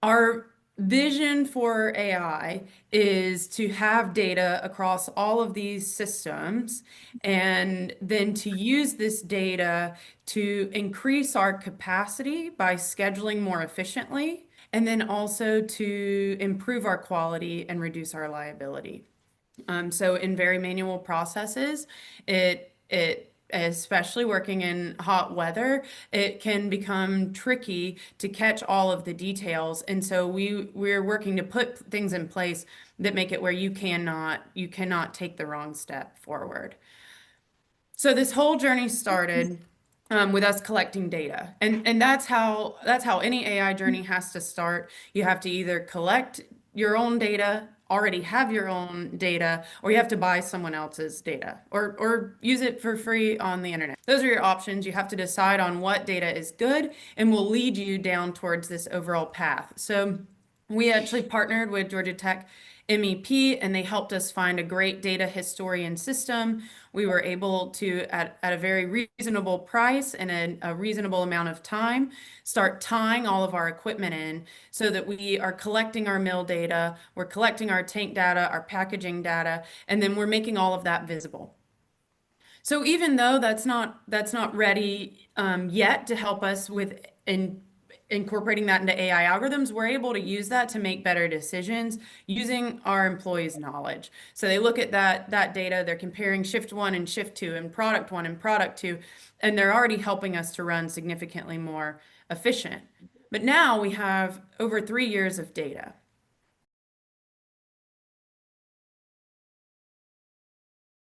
Our vision for AI is to have data across all of these systems and then to use this data to increase our capacity by scheduling more efficiently, and then also to improve our quality and reduce our liability. So in very manual processes, it especially working in hot weather, it can become tricky to catch all of the details. And so we're working to put things in place that make it where you cannot take the wrong step forward. So this whole journey started with us collecting data, and that's how any AI journey has to start. You have to either collect your own data, already have your own data, or you have to buy someone else's data, or use it for free on the internet. Those are your options. You have to decide on what data is good and will lead you down towards this overall path. So we actually partnered with Georgia Tech MEP, and they helped us find a great data historian system. We were able to, at a very reasonable price and a reasonable amount of time, start tying all of our equipment in so that we are collecting our mill data, we're collecting our tank data, our packaging data, and then we're making all of that visible. So even though that's not ready yet to help us with incorporating that into AI algorithms, we're able to use that to make better decisions using our employees' knowledge. So they look at that data, they're comparing shift one and shift two and product one and product two, and they're already helping us to run significantly more efficient. But now we have over 3 years of data.